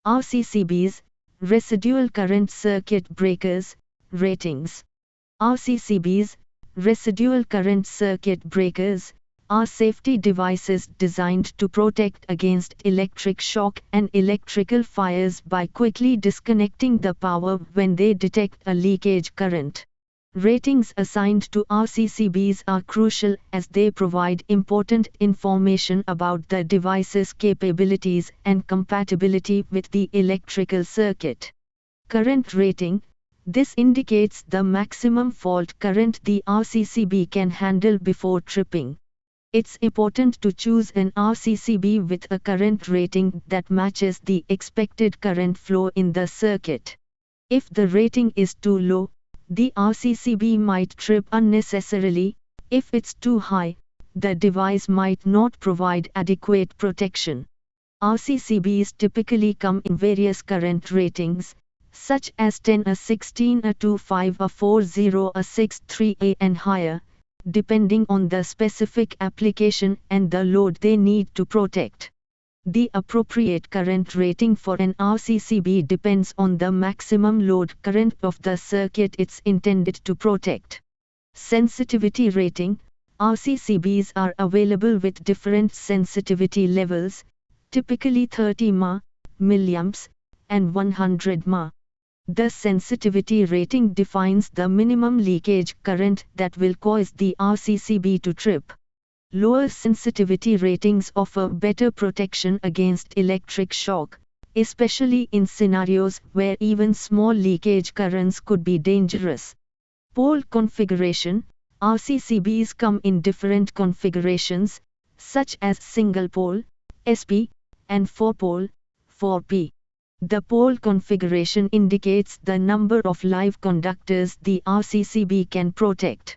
RCCBs, Residual Current Circuit Breakers, Ratings. RCCBs, Residual Current Circuit Breakers, are safety devices designed to protect against electric shock and electrical fires by quickly disconnecting the power when they detect a leakage current. Ratings assigned to RCCBs are crucial as they provide important information about the device's capabilities and compatibility with the electrical circuit. Current rating. This indicates the maximum fault current the RCCB can handle before tripping. It's important to choose an RCCB with a current rating that matches the expected current flow in the circuit. If the rating is too low, the RCCB might trip unnecessarily. If it's too high, the device might not provide adequate protection. RCCBs typically come in various current ratings, such as 10 A, 16 A, 25 A, 40 A, 63 A and higher, depending on the specific application and the load they need to protect. The appropriate current rating for an RCCB depends on the maximum load current of the circuit it's intended to protect. Sensitivity rating. RCCBs are available with different sensitivity levels, typically 30 mA, milliamps, and 100 mA. The sensitivity rating defines the minimum leakage current that will cause the RCCB to trip. Lower sensitivity ratings offer better protection against electric shock, especially in scenarios where even small leakage currents could be dangerous. Pole configuration. RCCBs come in different configurations, such as single pole, SP, and 4-pole, 4P. The pole configuration indicates the number of live conductors the RCCB can protect.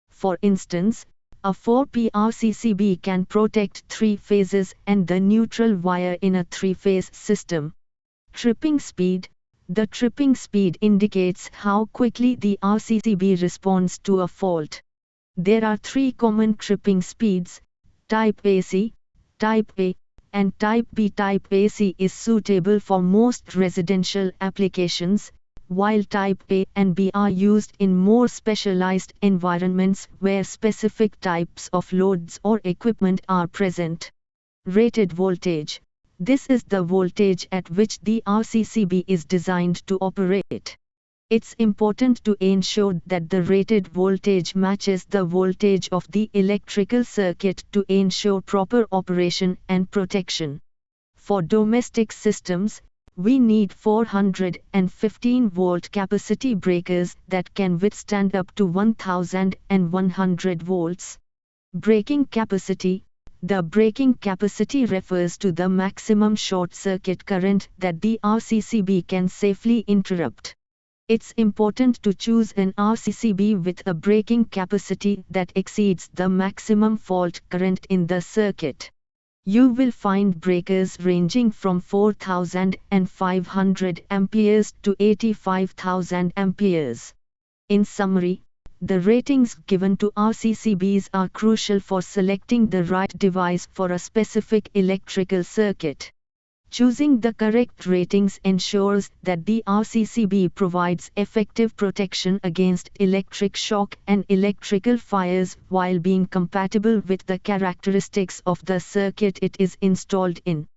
For instance, a 4P RCCB can protect 3 phases and the neutral wire in a 3-phase system. Tripping speed. The tripping speed indicates how quickly the RCCB responds to a fault. There are 3 common tripping speeds: Type AC, Type A, and Type B. Type AC is suitable for most residential applications, while Type A and B are used in more specialized environments where specific types of loads or equipment are present. Rated voltage. This is the voltage at which the RCCB is designed to operate. It's important to ensure that the rated voltage matches the voltage of the electrical circuit to ensure proper operation and protection. For domestic systems, we need 415-volt capacity breakers that can withstand up to 1100 volts. Breaking capacity. The breaking capacity refers to the maximum short circuit current that the RCCB can safely interrupt. It's important to choose an RCCB with a breaking capacity that exceeds the maximum fault current in the circuit. You will find breakers ranging from 4,500 amperes to 85,000 amperes. In summary, the ratings given to RCCBs are crucial for selecting the right device for a specific electrical circuit. Choosing the correct ratings ensures that the RCCB provides effective protection against electric shock and electrical fires while being compatible with the characteristics of the circuit it is installed in.